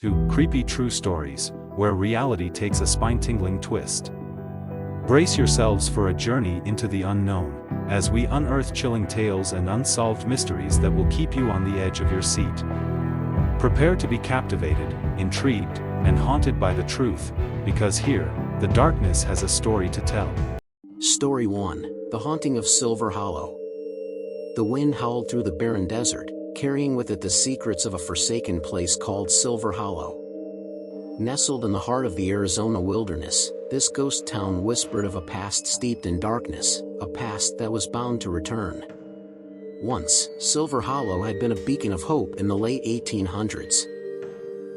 to Creepy True Stories, where reality takes a spine-tingling twist. Brace yourselves for a journey into the unknown, as we unearth chilling tales and unsolved mysteries that will keep you on the edge of your seat. Prepare to be captivated, intrigued, and haunted by the truth, because here, the darkness has a story to tell. Story 1: The Haunting of Silver Hollow. The wind howled through the barren desert, carrying with it the secrets of a forsaken place called Silver Hollow. Nestled in the heart of the Arizona wilderness, this ghost town whispered of a past steeped in darkness, a past that was bound to return. Once, Silver Hollow had been a beacon of hope in the late 1800s.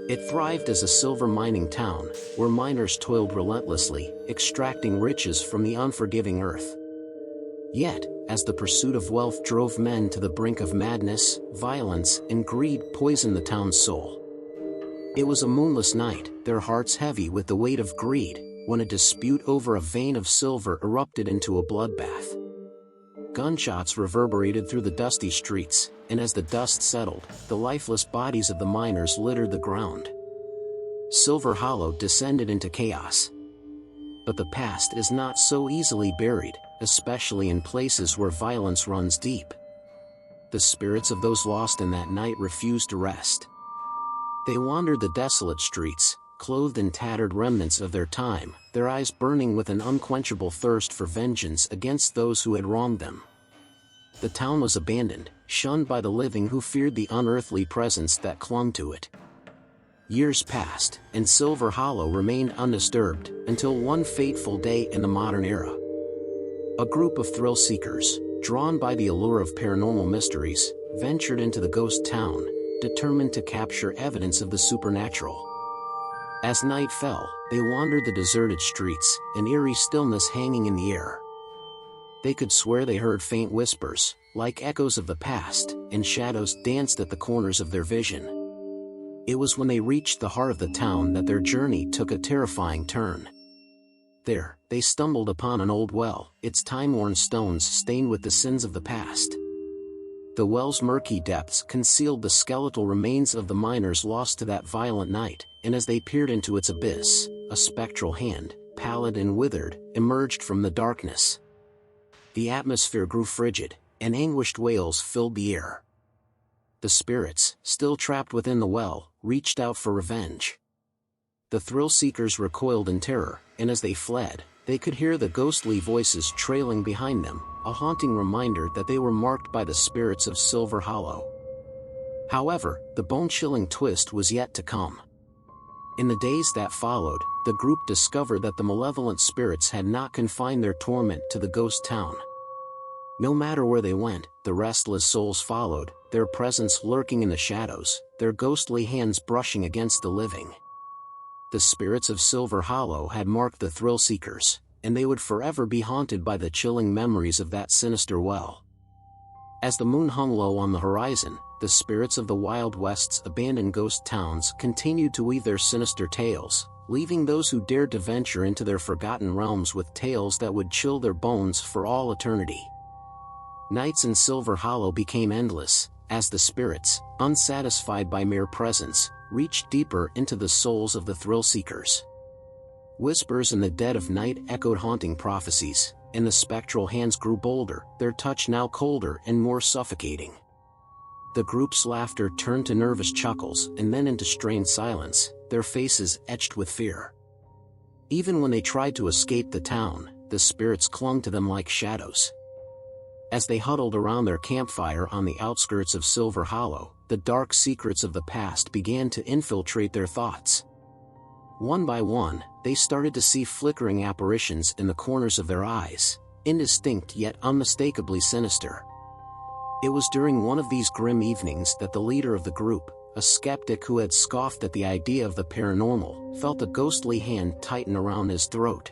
It thrived as a silver mining town, where miners toiled relentlessly, extracting riches from the unforgiving earth. Yet, as the pursuit of wealth drove men to the brink of madness, violence and greed poisoned the town's soul. It was a moonless night, their hearts heavy with the weight of greed, when a dispute over a vein of silver erupted into a bloodbath. Gunshots reverberated through the dusty streets, and as the dust settled, the lifeless bodies of the miners littered the ground. Silver Hollow descended into chaos. But the past is not so easily buried, especially in places where violence runs deep. The spirits of those lost in that night refused to rest. They wandered the desolate streets, clothed in tattered remnants of their time, their eyes burning with an unquenchable thirst for vengeance against those who had wronged them. The town was abandoned, shunned by the living who feared the unearthly presence that clung to it. Years passed, and Silver Hollow remained undisturbed, until one fateful day in the modern era. A group of thrill-seekers, drawn by the allure of paranormal mysteries, ventured into the ghost town, determined to capture evidence of the supernatural. As night fell, they wandered the deserted streets, an eerie stillness hanging in the air. They could swear they heard faint whispers, like echoes of the past, and shadows danced at the corners of their vision. It was when they reached the heart of the town that their journey took a terrifying turn. There, they stumbled upon an old well, its time-worn stones stained with the sins of the past. The well's murky depths concealed the skeletal remains of the miners lost to that violent night, and as they peered into its abyss, a spectral hand, pallid and withered, emerged from the darkness. The atmosphere grew frigid, and anguished wails filled the air. The spirits, still trapped within the well, reached out for revenge. The thrill-seekers recoiled in terror, and as they fled, they could hear the ghostly voices trailing behind them, a haunting reminder that they were marked by the spirits of Silver Hollow. However, the bone-chilling twist was yet to come. In the days that followed, the group discovered that the malevolent spirits had not confined their torment to the ghost town. No matter where they went, the restless souls followed, their presence lurking in the shadows, their ghostly hands brushing against the living. The spirits of Silver Hollow had marked the thrill-seekers, and they would forever be haunted by the chilling memories of that sinister well. As the moon hung low on the horizon, the spirits of the Wild West's abandoned ghost towns continued to weave their sinister tales, leaving those who dared to venture into their forgotten realms with tales that would chill their bones for all eternity. Nights in Silver Hollow became endless, as the spirits, unsatisfied by mere presence, reached deeper into the souls of the thrill-seekers. Whispers in the dead of night echoed haunting prophecies, and the spectral hands grew bolder, their touch now colder and more suffocating. The group's laughter turned to nervous chuckles and then into strained silence, their faces etched with fear. Even when they tried to escape the town, the spirits clung to them like shadows. As they huddled around their campfire on the outskirts of Silver Hollow, the dark secrets of the past began to infiltrate their thoughts. One by one, they started to see flickering apparitions in the corners of their eyes, indistinct yet unmistakably sinister. It was during one of these grim evenings that the leader of the group, a skeptic who had scoffed at the idea of the paranormal, felt a ghostly hand tighten around his throat.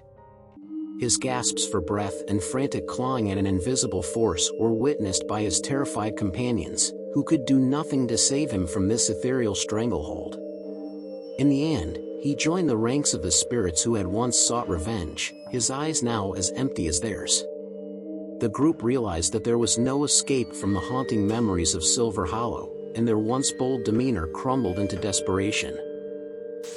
His gasps for breath and frantic clawing at an invisible force were witnessed by his terrified companions, who could do nothing to save him from this ethereal stranglehold. In the end, he joined the ranks of the spirits who had once sought revenge, his eyes now as empty as theirs. The group realized that there was no escape from the haunting memories of Silver Hollow, and their once bold demeanor crumbled into desperation.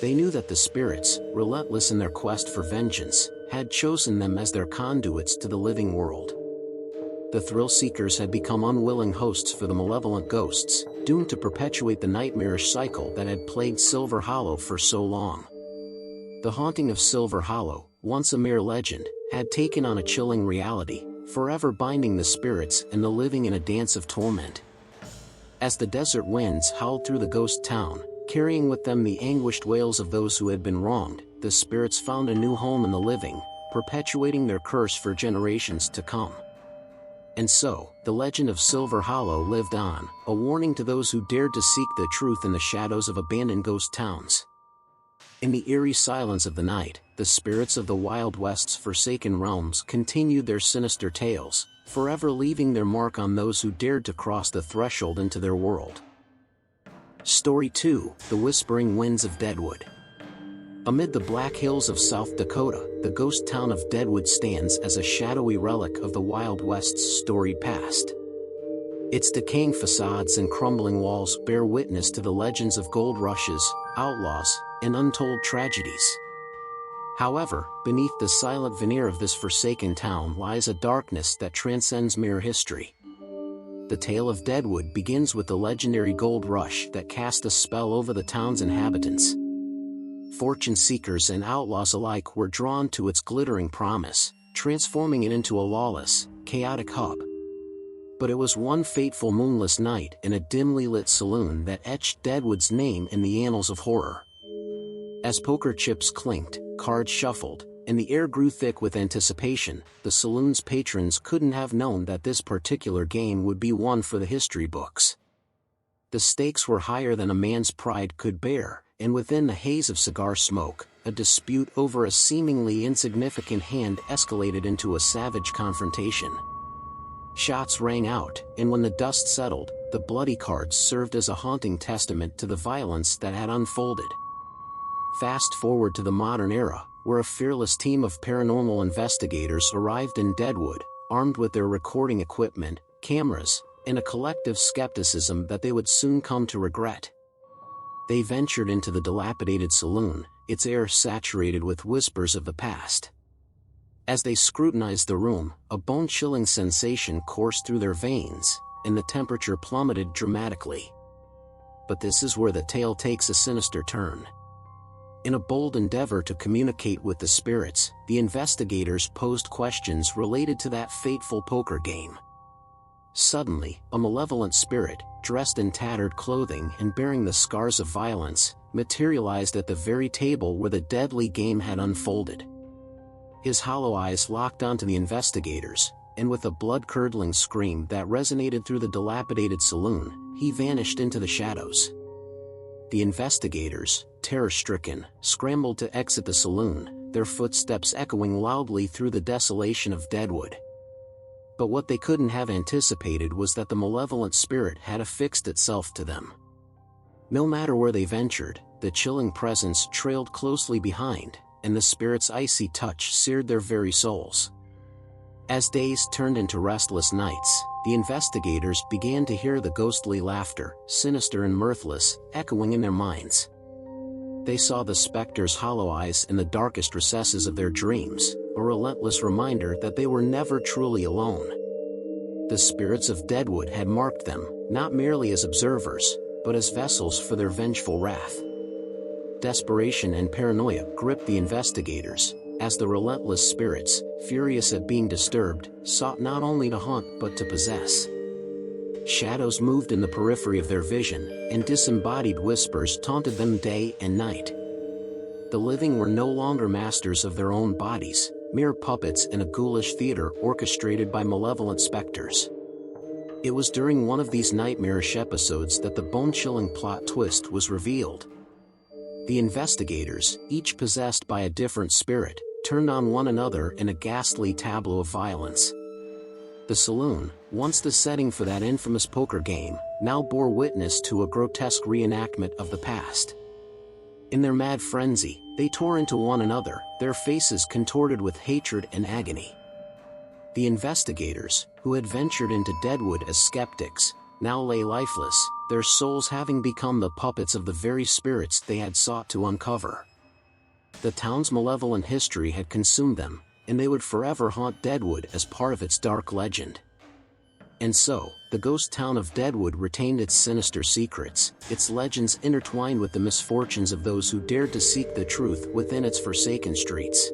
They knew that the spirits, relentless in their quest for vengeance, had chosen them as their conduits to the living world. The thrill-seekers had become unwilling hosts for the malevolent ghosts, doomed to perpetuate the nightmarish cycle that had plagued Silver Hollow for so long. The haunting of Silver Hollow, once a mere legend, had taken on a chilling reality, forever binding the spirits and the living in a dance of torment. As the desert winds howled through the ghost town, carrying with them the anguished wails of those who had been wronged, the spirits found a new home in the living, perpetuating their curse for generations to come. And so, the legend of Silver Hollow lived on, a warning to those who dared to seek the truth in the shadows of abandoned ghost towns. In the eerie silence of the night, the spirits of the Wild West's forsaken realms continued their sinister tales, forever leaving their mark on those who dared to cross the threshold into their world. Story 2: The Whispering Winds of Deadwood. Amid the Black Hills of South Dakota, the ghost town of Deadwood stands as a shadowy relic of the Wild West's storied past. Its decaying facades and crumbling walls bear witness to the legends of gold rushes, outlaws, and untold tragedies. However, beneath the silent veneer of this forsaken town lies a darkness that transcends mere history. The tale of Deadwood begins with the legendary gold rush that cast a spell over the town's inhabitants. Fortune seekers and outlaws alike were drawn to its glittering promise, transforming it into a lawless, chaotic hub. But it was one fateful moonless night in a dimly lit saloon that etched Deadwood's name in the annals of horror. As poker chips clinked, cards shuffled, and the air grew thick with anticipation, the saloon's patrons couldn't have known that this particular game would be one for the history books. The stakes were higher than a man's pride could bear, and within the haze of cigar smoke, a dispute over a seemingly insignificant hand escalated into a savage confrontation. Shots rang out, and when the dust settled, the bloody cards served as a haunting testament to the violence that had unfolded. Fast forward to the modern era, where a fearless team of paranormal investigators arrived in Deadwood, armed with their recording equipment, cameras, and a collective skepticism that they would soon come to regret. They ventured into the dilapidated saloon, its air saturated with whispers of the past. As they scrutinized the room, a bone-chilling sensation coursed through their veins, and the temperature plummeted dramatically. But this is where the tale takes a sinister turn. In a bold endeavor to communicate with the spirits, the investigators posed questions related to that fateful poker game. Suddenly, a malevolent spirit, dressed in tattered clothing and bearing the scars of violence, materialized at the very table where the deadly game had unfolded. His hollow eyes locked onto the investigators, and with a blood-curdling scream that resonated through the dilapidated saloon, he vanished into the shadows. The investigators, terror-stricken, scrambled to exit the saloon, their footsteps echoing loudly through the desolation of Deadwood. But what they couldn't have anticipated was that the malevolent spirit had affixed itself to them. No matter where they ventured, the chilling presence trailed closely behind, and the spirit's icy touch seared their very souls. As days turned into restless nights, the investigators began to hear the ghostly laughter, sinister and mirthless, echoing in their minds. They saw the specter's hollow eyes in the darkest recesses of their dreams, a relentless reminder that they were never truly alone. The spirits of Deadwood had marked them, not merely as observers, but as vessels for their vengeful wrath. Desperation and paranoia gripped the investigators, as the relentless spirits, furious at being disturbed, sought not only to haunt but to possess. Shadows moved in the periphery of their vision, and disembodied whispers taunted them day and night. The living were no longer masters of their own bodies, mere puppets in a ghoulish theater orchestrated by malevolent specters. It was during one of these nightmarish episodes that the bone-chilling plot twist was revealed. The investigators, each possessed by a different spirit, turned on one another in a ghastly tableau of violence. The saloon, once the setting for that infamous poker game, now bore witness to a grotesque reenactment of the past. In their mad frenzy, they tore into one another, their faces contorted with hatred and agony. The investigators, who had ventured into Deadwood as skeptics, now lay lifeless, their souls having become the puppets of the very spirits they had sought to uncover. The town's malevolent history had consumed them, and they would forever haunt Deadwood as part of its dark legend. And so, the ghost town of Deadwood retained its sinister secrets, its legends intertwined with the misfortunes of those who dared to seek the truth within its forsaken streets.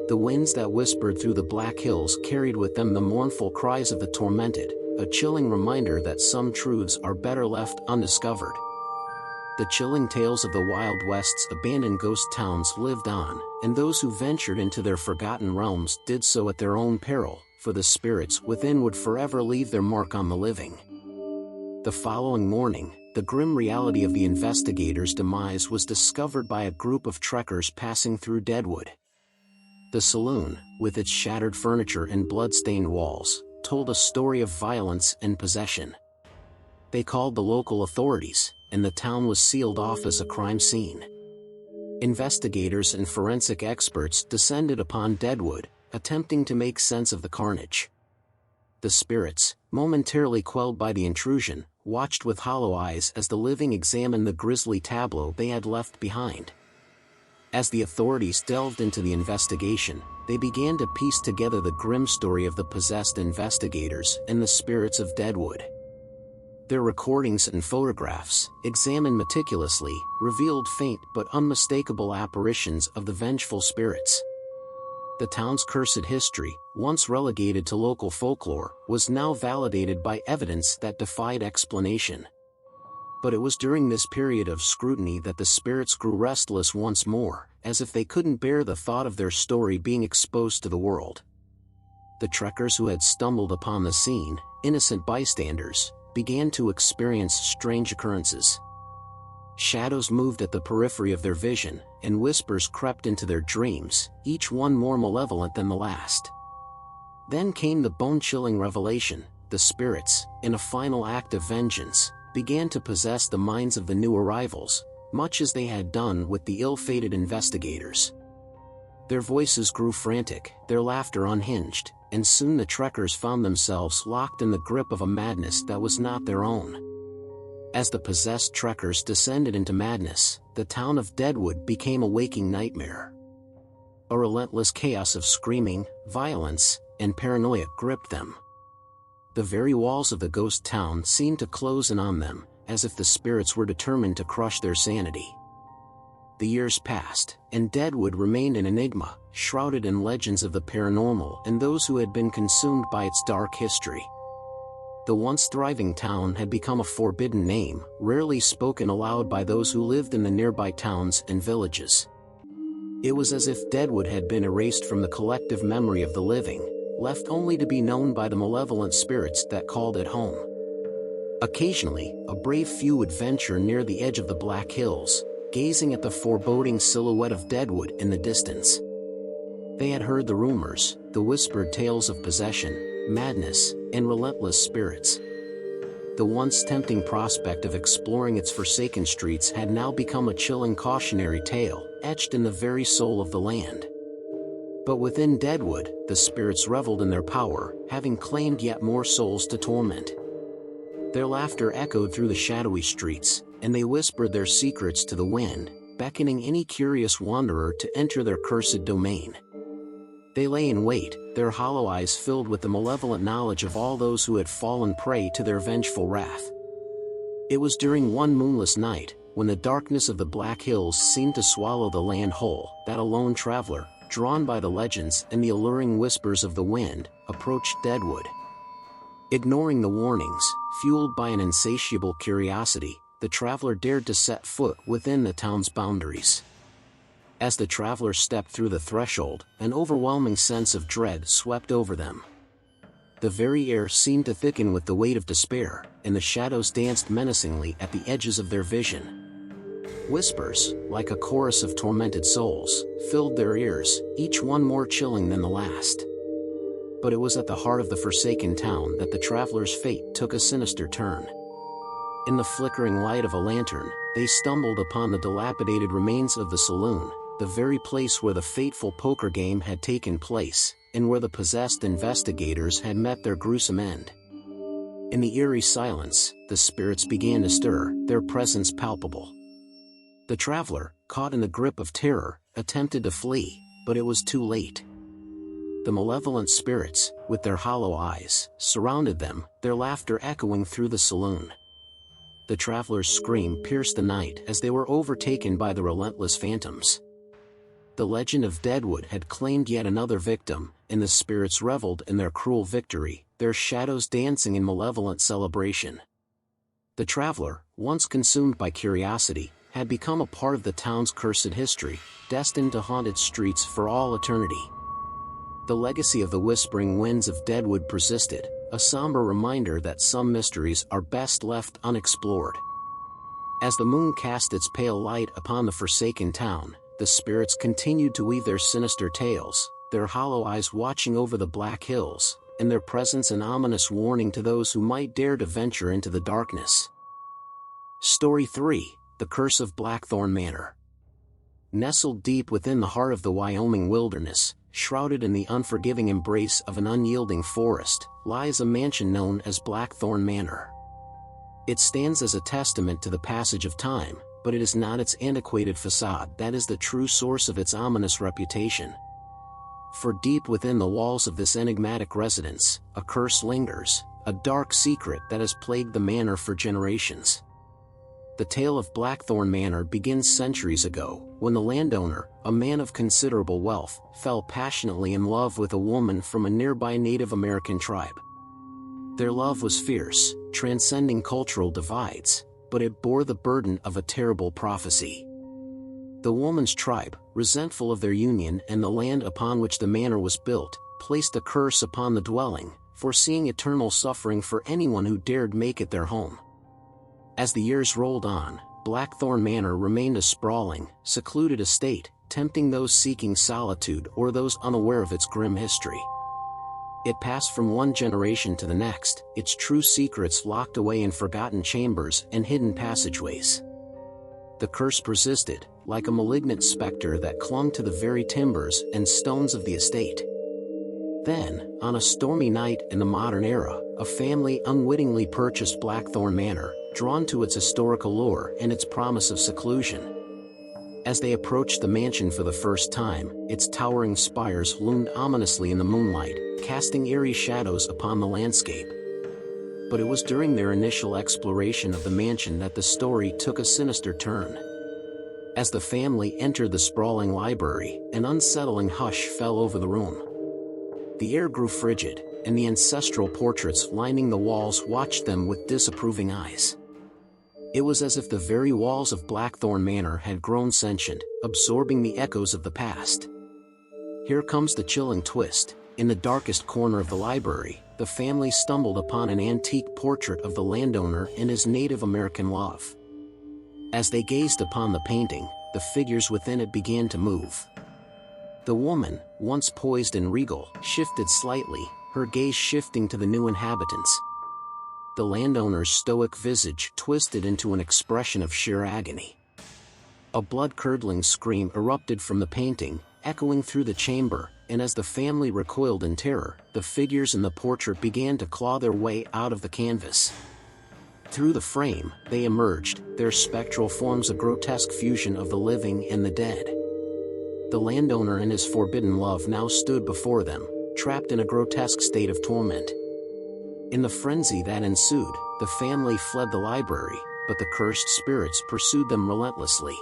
The winds that whispered through the Black Hills carried with them the mournful cries of the tormented, a chilling reminder that some truths are better left undiscovered. The chilling tales of the Wild West's abandoned ghost towns lived on, and those who ventured into their forgotten realms did so at their own peril, for the spirits within would forever leave their mark on the living. The following morning, the grim reality of the investigators' demise was discovered by a group of trekkers passing through Deadwood. The saloon, with its shattered furniture and blood-stained walls, told a story of violence and possession. They called the local authorities, and the town was sealed off as a crime scene. Investigators and forensic experts descended upon Deadwood, attempting to make sense of the carnage. The spirits, momentarily quelled by the intrusion, watched with hollow eyes as the living examined the grisly tableau they had left behind. As the authorities delved into the investigation, they began to piece together the grim story of the possessed investigators and the spirits of Deadwood. Their recordings and photographs, examined meticulously, revealed faint but unmistakable apparitions of the vengeful spirits. The town's cursed history, once relegated to local folklore, was now validated by evidence that defied explanation. But it was during this period of scrutiny that the spirits grew restless once more, as if they couldn't bear the thought of their story being exposed to the world. The trekkers who had stumbled upon the scene, innocent bystanders, began to experience strange occurrences. Shadows moved at the periphery of their vision, and whispers crept into their dreams, each one more malevolent than the last. Then came the bone-chilling revelation: the spirits, in a final act of vengeance, began to possess the minds of the new arrivals, much as they had done with the ill-fated investigators. Their voices grew frantic, their laughter unhinged, and soon the trekkers found themselves locked in the grip of a madness that was not their own. As the possessed trekkers descended into madness, the town of Deadwood became a waking nightmare. A relentless chaos of screaming, violence, and paranoia gripped them. The very walls of the ghost town seemed to close in on them, as if the spirits were determined to crush their sanity. The years passed, and Deadwood remained an enigma, shrouded in legends of the paranormal and those who had been consumed by its dark history. The once thriving town had become a forbidden name, rarely spoken aloud by those who lived in the nearby towns and villages. It was as if Deadwood had been erased from the collective memory of the living, left only to be known by the malevolent spirits that called it home. Occasionally, a brave few would venture near the edge of the Black Hills, gazing at the foreboding silhouette of Deadwood in the distance. They had heard the rumors, the whispered tales of possession, madness, and relentless spirits. The once tempting prospect of exploring its forsaken streets had now become a chilling cautionary tale, etched in the very soul of the land. But within Deadwood, the spirits reveled in their power, having claimed yet more souls to torment. Their laughter echoed through the shadowy streets, and they whispered their secrets to the wind, beckoning any curious wanderer to enter their cursed domain. They lay in wait, their hollow eyes filled with the malevolent knowledge of all those who had fallen prey to their vengeful wrath. It was during one moonless night, when the darkness of the Black Hills seemed to swallow the land whole, that a lone traveler, drawn by the legends and the alluring whispers of the wind, approached Deadwood. Ignoring the warnings, fueled by an insatiable curiosity, the traveler dared to set foot within the town's boundaries. As the traveler stepped through the threshold, an overwhelming sense of dread swept over them. The very air seemed to thicken with the weight of despair, and the shadows danced menacingly at the edges of their vision. Whispers, like a chorus of tormented souls, filled their ears, each one more chilling than the last. But it was at the heart of the forsaken town that the traveler's fate took a sinister turn. In the flickering light of a lantern, they stumbled upon the dilapidated remains of the saloon, the very place where the fateful poker game had taken place, and where the possessed investigators had met their gruesome end. In the eerie silence, the spirits began to stir, their presence palpable. The traveler, caught in the grip of terror, attempted to flee, but it was too late. The malevolent spirits, with their hollow eyes, surrounded them, their laughter echoing through the saloon. The traveler's scream pierced the night as they were overtaken by the relentless phantoms. The legend of Deadwood had claimed yet another victim, and the spirits reveled in their cruel victory, their shadows dancing in malevolent celebration. The traveler, once consumed by curiosity, had become a part of the town's cursed history, destined to haunt its streets for all eternity. The legacy of the Whispering Winds of Deadwood persisted, a somber reminder that some mysteries are best left unexplored. As the moon cast its pale light upon the forsaken town, the spirits continued to weave their sinister tales, their hollow eyes watching over the Black Hills, and their presence an ominous warning to those who might dare to venture into the darkness. Story 3: The Curse of Blackthorn Manor. Nestled deep within the heart of the Wyoming wilderness, shrouded in the unforgiving embrace of an unyielding forest, lies a mansion known as Blackthorn Manor. It stands as a testament to the passage of time, but it is not its antiquated facade that is the true source of its ominous reputation. For deep within the walls of this enigmatic residence, a curse lingers, a dark secret that has plagued the manor for generations. The tale of Blackthorn Manor begins centuries ago, when the landowner, a man of considerable wealth, fell passionately in love with a woman from a nearby Native American tribe. Their love was fierce, transcending cultural divides, but it bore the burden of a terrible prophecy. The woman's tribe, resentful of their union and the land upon which the manor was built, placed a curse upon the dwelling, foreseeing eternal suffering for anyone who dared make it their home. As the years rolled on, Blackthorn Manor remained a sprawling, secluded estate, tempting those seeking solitude or those unaware of its grim history. It passed from one generation to the next, its true secrets locked away in forgotten chambers and hidden passageways. The curse persisted, like a malignant specter that clung to the very timbers and stones of the estate. Then, on a stormy night in the modern era, a family unwittingly purchased Blackthorn Manor, drawn to its historical lore and its promise of seclusion. As they approached the mansion for the first time, its towering spires loomed ominously in the moonlight, casting eerie shadows upon the landscape. But it was during their initial exploration of the mansion that the story took a sinister turn. As the family entered the sprawling library, an unsettling hush fell over the room. The air grew frigid, and the ancestral portraits lining the walls watched them with disapproving eyes. It was as if the very walls of Blackthorn Manor had grown sentient, absorbing the echoes of the past. Here comes the chilling twist. In the darkest corner of the library, the family stumbled upon an antique portrait of the landowner and his Native American love. As they gazed upon the painting, the figures within it began to move. The woman, once poised and regal, shifted slightly, her gaze shifting to the new inhabitants. The landowner's stoic visage twisted into an expression of sheer agony. A blood-curdling scream erupted from the painting, echoing through the chamber, and as the family recoiled in terror, the figures in the portrait began to claw their way out of the canvas. Through the frame, they emerged, their spectral forms a grotesque fusion of the living and the dead. The landowner and his forbidden love now stood before them, trapped in a grotesque state of torment. In the frenzy that ensued, the family fled the library, but the cursed spirits pursued them relentlessly.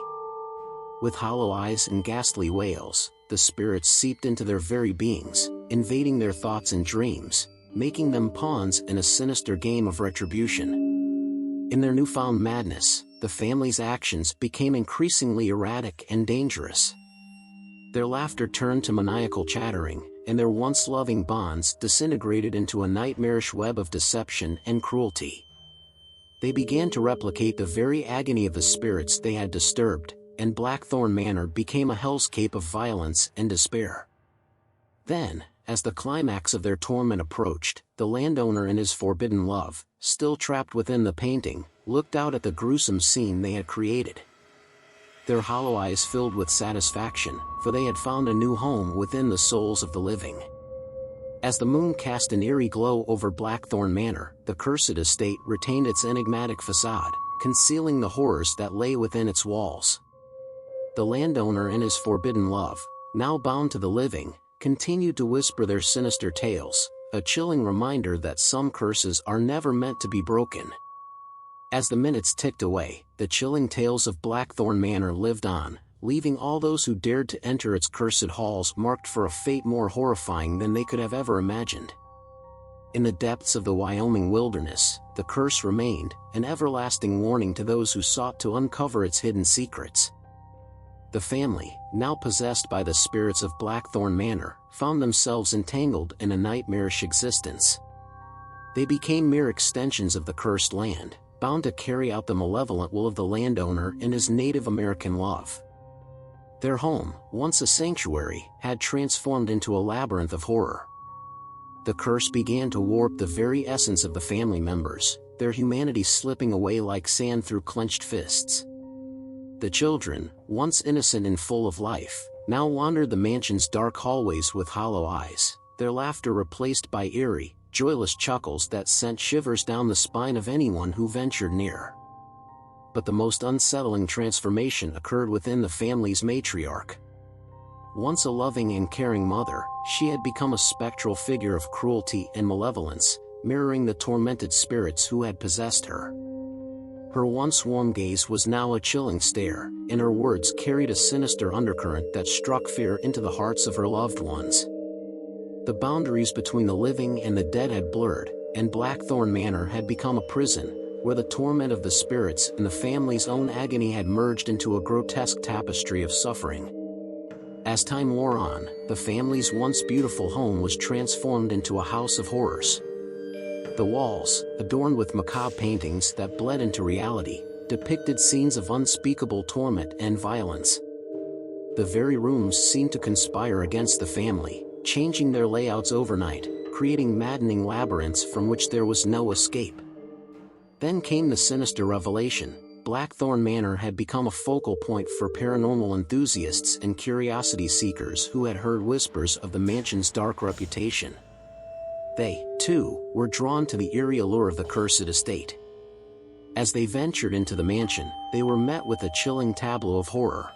With hollow eyes and ghastly wails, the spirits seeped into their very beings, invading their thoughts and dreams, making them pawns in a sinister game of retribution. In their newfound madness, the family's actions became increasingly erratic and dangerous. Their laughter turned to maniacal chattering, and their once loving bonds disintegrated into a nightmarish web of deception and cruelty. They began to replicate the very agony of the spirits they had disturbed, and Blackthorn Manor became a hellscape of violence and despair. Then, as the climax of their torment approached, the landowner and his forbidden love, still trapped within the painting, looked out at the gruesome scene they had created. Their hollow eyes filled with satisfaction, for they had found a new home within the souls of the living. As the moon cast an eerie glow over Blackthorn Manor, the cursed estate retained its enigmatic facade, concealing the horrors that lay within its walls. The landowner and his forbidden love, now bound to the living, continued to whisper their sinister tales, a chilling reminder that some curses are never meant to be broken. As the minutes ticked away, the chilling tales of Blackthorn Manor lived on, leaving all those who dared to enter its cursed halls marked for a fate more horrifying than they could have ever imagined. In the depths of the Wyoming wilderness, the curse remained, an everlasting warning to those who sought to uncover its hidden secrets. The family, now possessed by the spirits of Blackthorn Manor, found themselves entangled in a nightmarish existence. They became mere extensions of the cursed land, bound to carry out the malevolent will of the landowner and his Native American love. Their home, once a sanctuary, had transformed into a labyrinth of horror. The curse began to warp the very essence of the family members, their humanity slipping away like sand through clenched fists. The children, once innocent and full of life, now wandered the mansion's dark hallways with hollow eyes, their laughter replaced by eerie, joyless chuckles that sent shivers down the spine of anyone who ventured near. But the most unsettling transformation occurred within the family's matriarch. Once a loving and caring mother, she had become a spectral figure of cruelty and malevolence, mirroring the tormented spirits who had possessed her. Her once warm gaze was now a chilling stare, and her words carried a sinister undercurrent that struck fear into the hearts of her loved ones. The boundaries between the living and the dead had blurred, and Blackthorn Manor had become a prison, where the torment of the spirits and the family's own agony had merged into a grotesque tapestry of suffering. As time wore on, the family's once beautiful home was transformed into a house of horrors. The walls, adorned with macabre paintings that bled into reality, depicted scenes of unspeakable torment and violence. The very rooms seemed to conspire against the family, changing their layouts overnight, creating maddening labyrinths from which there was no escape. Then came the sinister revelation: Blackthorn Manor had become a focal point for paranormal enthusiasts and curiosity seekers who had heard whispers of the mansion's dark reputation. They, too, were drawn to the eerie allure of the cursed estate. As they ventured into the mansion, they were met with a chilling tableau of horror.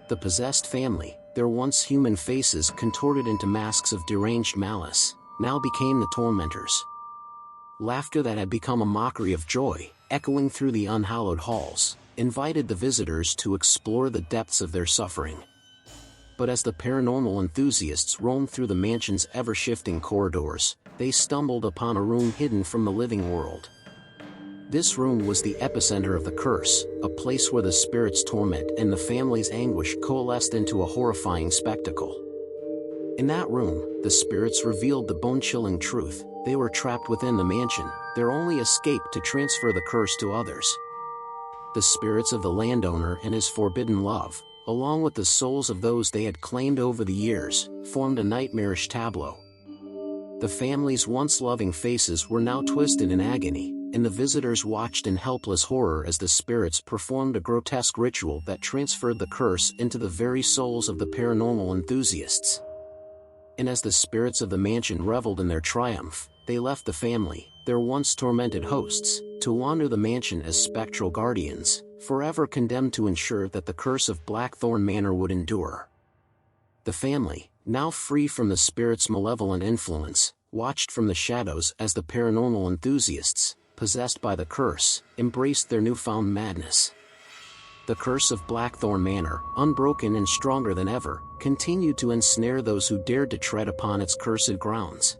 The possessed family, their once human faces contorted into masks of deranged malice, now became the tormentors. Laughter that had become a mockery of joy, echoing through the unhallowed halls, invited the visitors to explore the depths of their suffering. But as the paranormal enthusiasts roamed through the mansion's ever-shifting corridors, they stumbled upon a room hidden from the living world. This room was the epicenter of the curse, a place where the spirit's torment and the family's anguish coalesced into a horrifying spectacle. In that room, the spirits revealed the bone-chilling truth: they were trapped within the mansion, their only escape to transfer the curse to others. The spirits of the landowner and his forbidden love, along with the souls of those they had claimed over the years, formed a nightmarish tableau. The family's once loving faces were now twisted in agony, and the visitors watched in helpless horror as the spirits performed a grotesque ritual that transferred the curse into the very souls of the paranormal enthusiasts. And as the spirits of the mansion reveled in their triumph, they left the family, their once tormented hosts, to wander the mansion as spectral guardians, forever condemned to ensure that the curse of Blackthorn Manor would endure. The family, now free from the spirit's malevolent influence, watched from the shadows as the paranormal enthusiasts, possessed by the curse, embraced their newfound madness. The curse of Blackthorn Manor, unbroken and stronger than ever, continued to ensnare those who dared to tread upon its cursed grounds.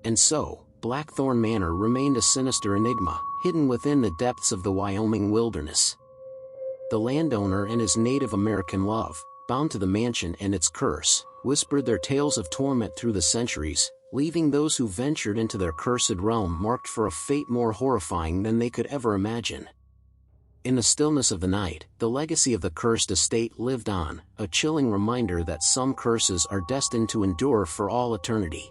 And so, Blackthorn Manor remained a sinister enigma, hidden within the depths of the Wyoming wilderness. The landowner and his Native American love, bound to the mansion and its curse, whispered their tales of torment through the centuries, leaving those who ventured into their cursed realm marked for a fate more horrifying than they could ever imagine. In the stillness of the night, the legacy of the cursed estate lived on, a chilling reminder that some curses are destined to endure for all eternity.